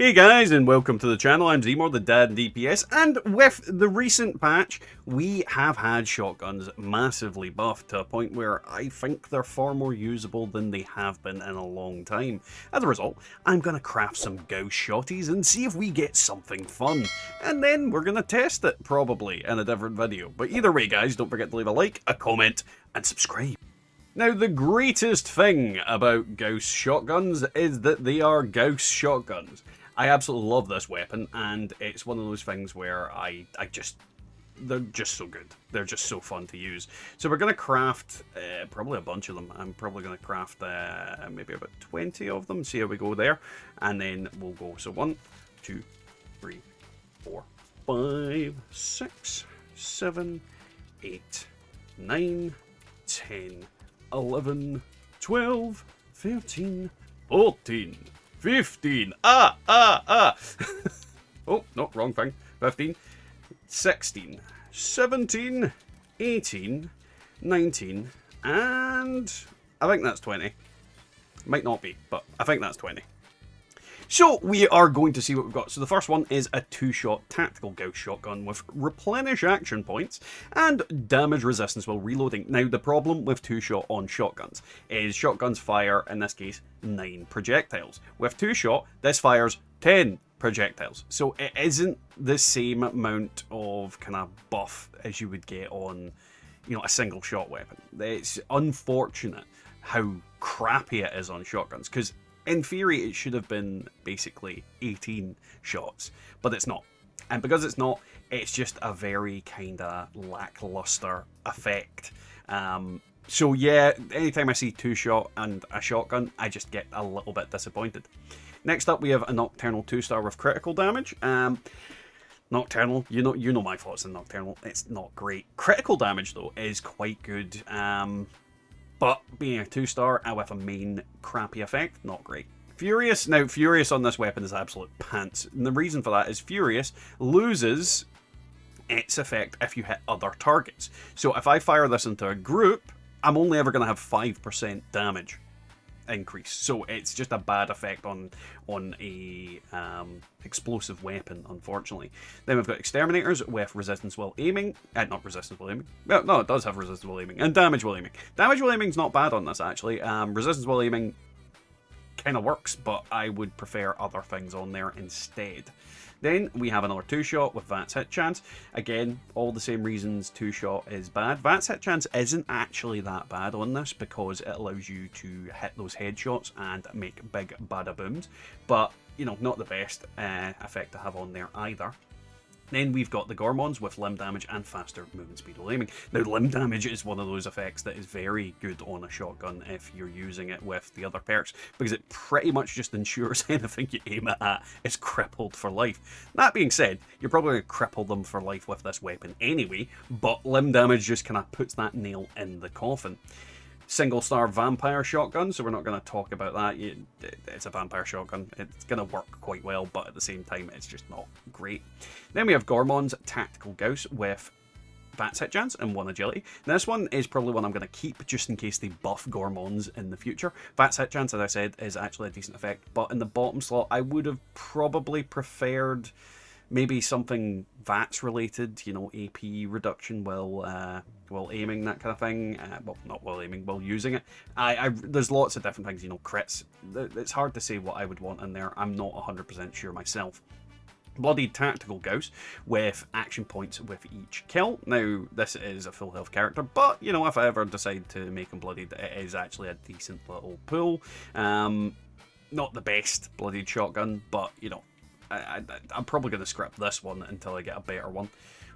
Hey guys, and welcome to the channel. I'm Zemor, the dad in DPS, and with the recent patch, we have had shotguns massively buffed to a point where I think they're far more usable than they have been in a long time. As a result, I'm going to craft some Gauss shotties and see if we get something fun. And then we're going to test it, probably, in a different video. But either way guys, don't forget to leave a like, a comment, and subscribe. Now, the greatest thing about Gauss shotguns is that they are Gauss shotguns. I absolutely love this weapon, and it's one of those things where they're just so good. They're just so fun to use. So we're going to craft probably a bunch of them. I'm probably going to craft maybe about 20 of them, see how we go there. And then we'll go, so 1, 2, 3, 4, 5, 6, 7, 8, 9, 10, 11, 12, 13, 14, 15, oh, no, wrong thing, 15, 16, 17, 18, 19, and I think that's 20. Might not be, but I think that's 20. So we are going to see what we've got. So the first one is a 2-shot tactical Gauss shotgun with replenish action points and damage resistance while reloading. Now the problem with 2-shot on shotguns is shotguns fire, in this case, 9 projectiles. With 2-shot, this fires 10 projectiles. So it isn't the same amount of kind of buff as you would get on, you know, a single shot weapon. It's unfortunate how crappy it is on shotguns, because in theory, it should have been basically 18 shots, but it's not. And because it's not, it's just a very kind of lackluster effect. So yeah, anytime I see 2-shot and a shotgun, I just get a little bit disappointed. Next up, we have a Nocturnal 2-star with critical damage. Nocturnal, you know my thoughts on Nocturnal. It's not great. Critical damage, though, is quite good. But being a 2-star with a main crappy effect, not great. Furious. Now, Furious on this weapon is absolute pants. And the reason for that is Furious loses its effect if you hit other targets. So if I fire this into a group, I'm only ever going to have 5% damage increase. So it's just a bad effect on a explosive weapon, unfortunately. Then we've got Exterminators with resistance while aiming. Not resistance while aiming. Well, no, it does have resistance while aiming. And damage while aiming. Damage while aiming is not bad on this, actually. Resistance while aiming kind of works, but I would prefer other things on there instead. Then we have another 2-shot with VATS hit chance. Again, all the same reasons 2-shot is bad. VATS hit chance isn't actually that bad on this because it allows you to hit those headshots and make big bada booms. But, you know, not the best effect to have on there either. Then we've got the Gormons with limb damage and faster movement speed while aiming. Now, limb damage is one of those effects that is very good on a shotgun if you're using it with the other perks, because it pretty much just ensures anything you aim it at is crippled for life. That being said, you're probably going to cripple them for life with this weapon anyway, but limb damage just kind of puts that nail in the coffin. Single-star vampire shotgun, so we're not going to talk about that. It's a vampire shotgun. It's going to work quite well, but at the same time, it's just not great. Then we have Gormon's tactical Gauss with VATS hit chance and 1 agility. Now, this one is probably one I'm going to keep just in case they buff Gormons in the future. VATS hit chance, as I said, is actually a decent effect, but in the bottom slot, I would have probably preferred maybe something VATS related, you know, AP reduction while aiming, that kind of thing. Well, not while aiming, while using it. There's lots of different things, you know, crits. It's hard to say what I would want in there. I'm not 100% sure myself. Bloodied tactical Gauss with action points with each kill. Now, this is a full health character, but, you know, if I ever decide to make him bloodied, it is actually a decent little pool. Not the best bloodied shotgun, but, you know, I'm probably going to scrap this one until I get a better one.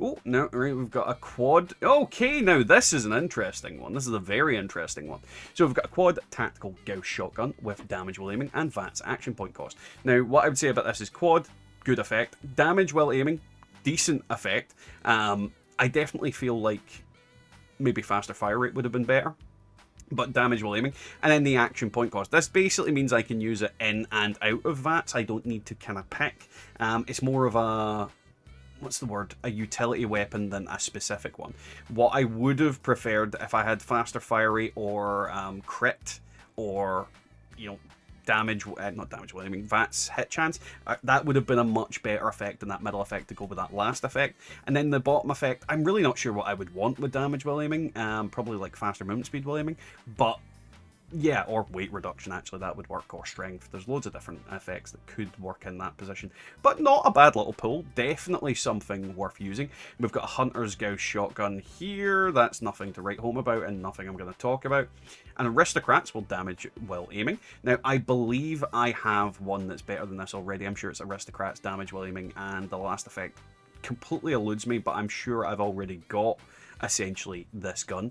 Oh, no, right, we've got a quad. Okay, now this is an interesting one. This is a very interesting one. So we've got a quad tactical Gauss shotgun with damage while aiming and VATS action point cost. Now, what I would say about this is quad, good effect. Damage while aiming, decent effect. I definitely feel like maybe faster fire rate would have been better, but damage while aiming. And then the action point cost. This basically means I can use it in and out of VATS. I don't need to kind of pick. It's more of a, what's the word, a utility weapon than a specific one. What I would have preferred if I had faster fire rate or crit, or, you know, damage, not damage, I mean VATS hit chance, that would have been a much better effect than that middle effect to go with that last effect. And then the bottom effect, I'm really not sure what I would want with damage while aiming, probably like faster movement speed while aiming, but yeah, or weight reduction, actually, that would work, or strength. There's loads of different effects that could work in that position. But not a bad little pull. Definitely something worth using. We've got a Hunter's Gauss shotgun here. That's nothing to write home about and nothing I'm going to talk about. And Aristocrats will damage while aiming. Now, I believe I have one that's better than this already. I'm sure it's Aristocrats damage while aiming, and the last effect completely eludes me, but I'm sure I've already got essentially this gun.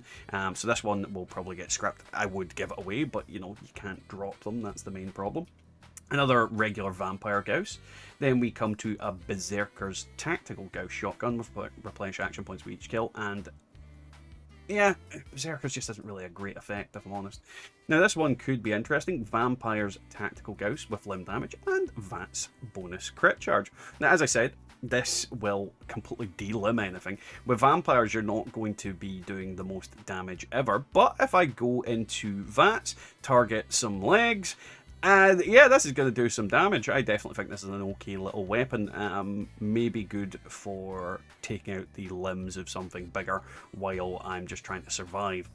So this one will probably get scrapped. I would give it away, but you know, you can't drop them. That's the main problem. Another regular Vampire Gauss. Then we come to a Berserker's Tactical Gauss shotgun with replenish action points with each kill, and yeah, Berserker's just isn't really a great effect, if I'm honest. Now this one could be interesting. Vampire's Tactical Gauss with limb damage and VATS bonus crit charge. Now, as I said, this will completely delimb anything. With vampires, you're not going to be doing the most damage ever, but if I go into VATS, target some legs, and yeah, this is going to do some damage. I definitely think this is an okay little weapon. Maybe good for taking out the limbs of something bigger while I'm just trying to survive,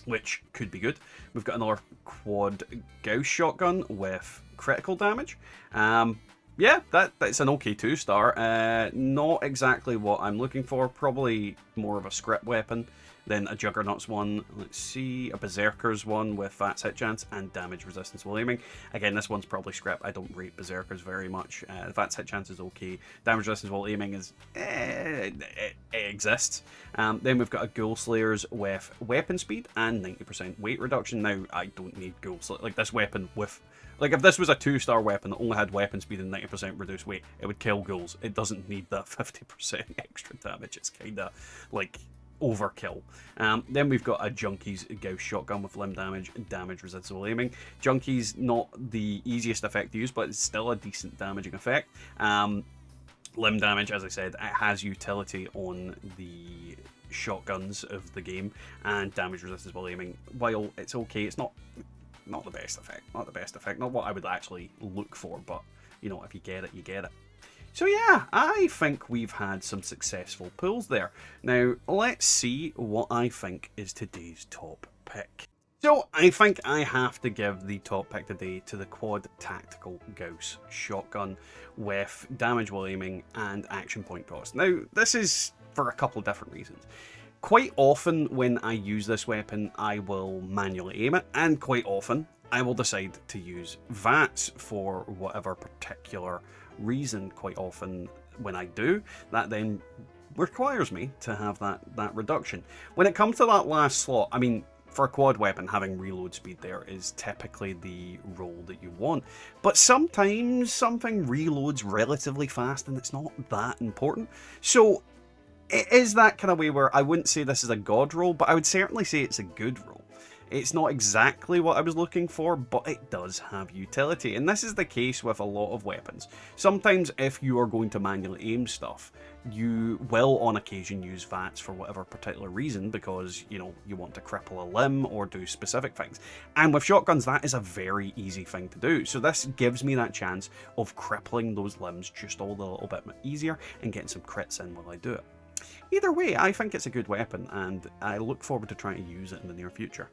which could be good. We've got another quad Gauss shotgun with critical damage. Yeah, that's an okay 2-star. Not exactly what I'm looking for. Probably more of a script weapon than a Juggernaut's one. Let's see, a Berserker's one with VATS hit chance and damage resistance while aiming. Again, this one's probably script. I don't rate Berserkers very much. The VATS hit chance is okay. Damage resistance while aiming is it exists. Then we've got a Ghoul Slayers with weapon speed and 90% weight reduction. Now, I don't need Ghoul Slayers. Like, this weapon with... Like, if this was a 2-star weapon that only had weapon speed and 90% reduced weight, it would kill ghouls. It doesn't need that 50% extra damage. It's kind of, like, overkill. Then we've got a Junkie's Gauss shotgun with limb damage and damage resistance while aiming. Junkie's not the easiest effect to use, but it's still a decent damaging effect. Limb damage, as I said, it has utility on the shotguns of the game, and damage resistance while aiming, while it's okay, it's not the best effect. Not the best effect. Not what I would actually look for, but, you know, if you get it, you get it. So yeah, I think we've had some successful pulls there. Now, let's see what I think is today's top pick. So, I think I have to give the top pick today to the Quad Tactical Gauss shotgun with damage while aiming and action point cost. Now, this is for a couple of different reasons. Quite often when I use this weapon, I will manually aim it, and quite often I will decide to use VATS for whatever particular reason. Quite often when I do, that then requires me to have that reduction. When it comes to that last slot, I mean, for a quad weapon, having reload speed there is typically the roll that you want. But sometimes something reloads relatively fast and it's not that important. So it is that kind of way where I wouldn't say this is a god roll, but I would certainly say it's a good roll. It's not exactly what I was looking for, but it does have utility. And this is the case with a lot of weapons. Sometimes if you are going to manually aim stuff, you will on occasion use VATS for whatever particular reason, because, you know, you want to cripple a limb or do specific things. And with shotguns, that is a very easy thing to do. So this gives me that chance of crippling those limbs just all a little bit easier and getting some crits in while I do it. Either way, I think it's a good weapon, and I look forward to trying to use it in the near future.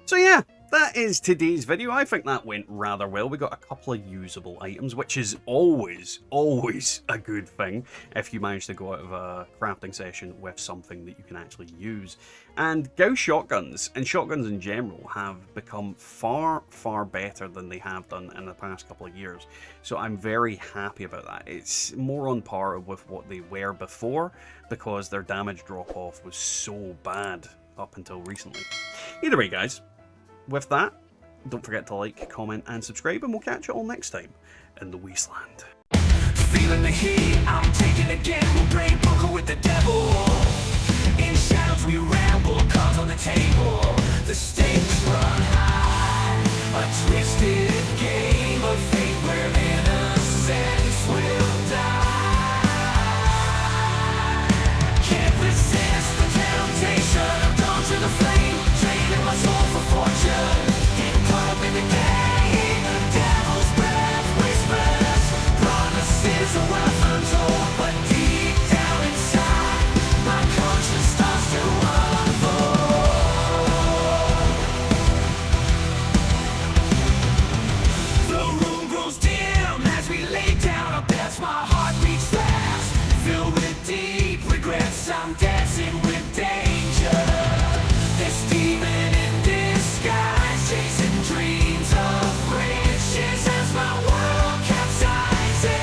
So yeah, that is today's video. I think that went rather well. We got a couple of usable items, which is always a good thing if you manage to go out of a crafting session with something that you can actually use. And Gauss shotguns, and shotguns in general, have become far better than they have done in the past couple of years. So I'm very happy about that. It's more on par with what they were before, because their damage drop-off was so bad up until recently. Either way, guys, with that, don't forget to like, comment, and subscribe, and we'll catch you all next time in the wasteland. Feeling the heat, I'm taking a gamble, brain poker with the devil. In shadows we ramble, cards on the table, the stakes run high. A twisted game of fate where innocence will die. Can't resist the temptation, I'm drawn to the flame, trading my soul for fortune, getting caught up in the game. my heart.